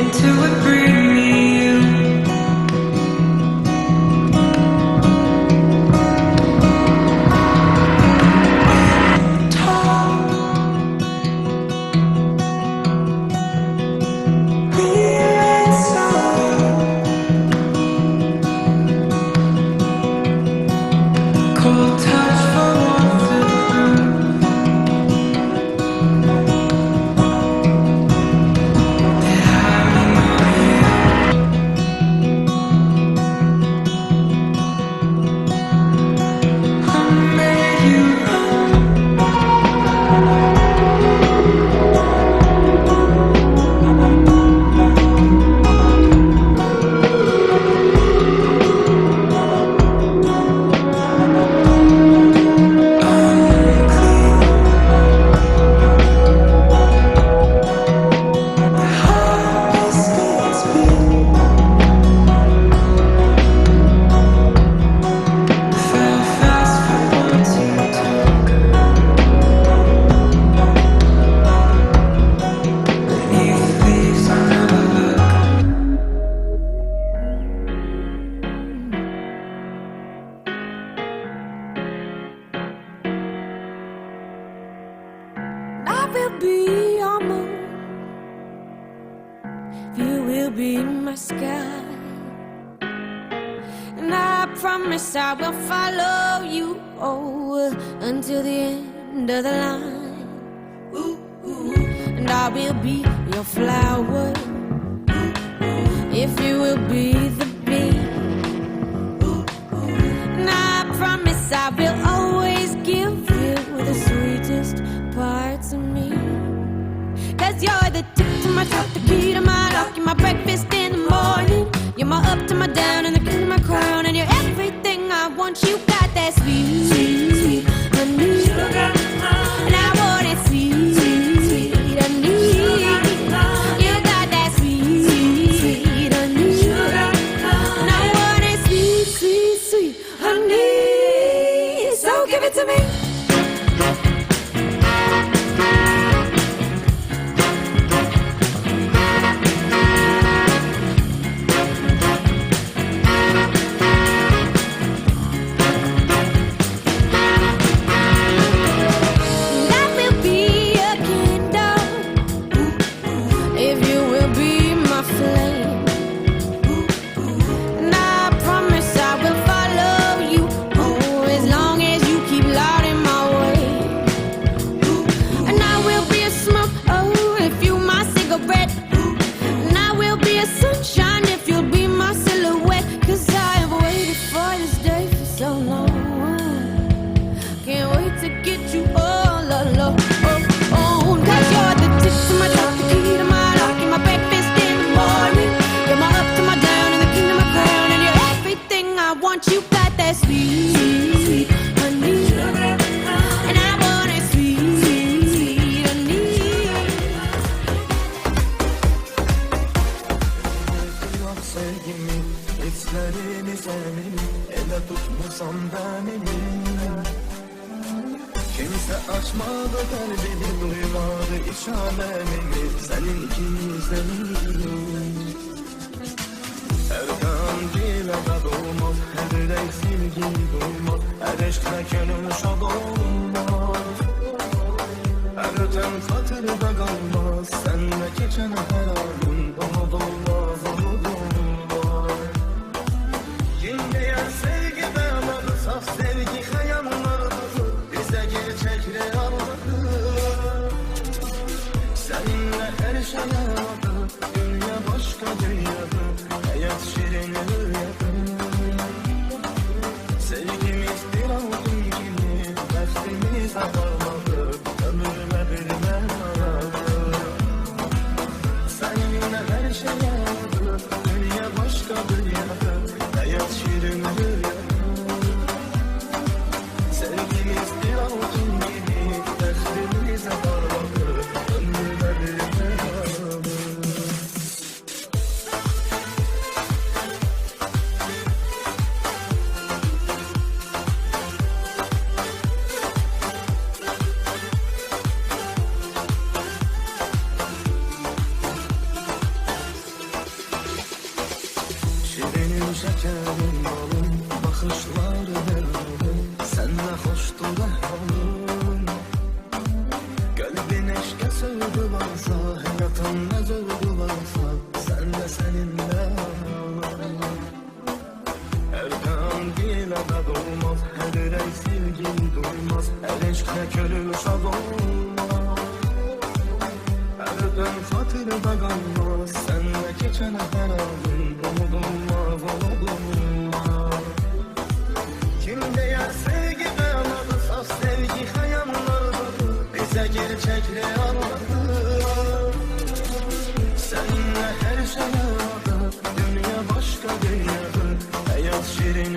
winter would bring me you. I will follow you until the end of the line. And I will be your flower if you will be the bee. And I promise I will always give you the sweetest parts of me. 'Cause you're the tip to my top, the key to my lock, you're my breakfast in the morning. You're my up to my down and the king of my crown. And you're everything I want, you got that sweet, sweet, sweet honey. And I want it sweet, sweet honey. You got that sweet, sweet honey. And I want it sweet, sweet, sweet honey. So give it to me. Gül şekerim balım, bakışları dermanım, senle hoştur ehvalım. Kalbin eşke sördü varsa, hayatın ne zordu varsa, sen de seninle ağlarım. Erkan dile de dolmaz, her ürek sevgin duymaz, her eşkle körü şad olmaz. Her dön hatırda kalmaz, senle geçen her anın, unutulmaz, unutulmaz. Kim değer sevgi beyanları, saf sevgi hayalları, bize gerçekliği anlatır. Seninle her şey adı, dünya başka dünyada, hayat şirin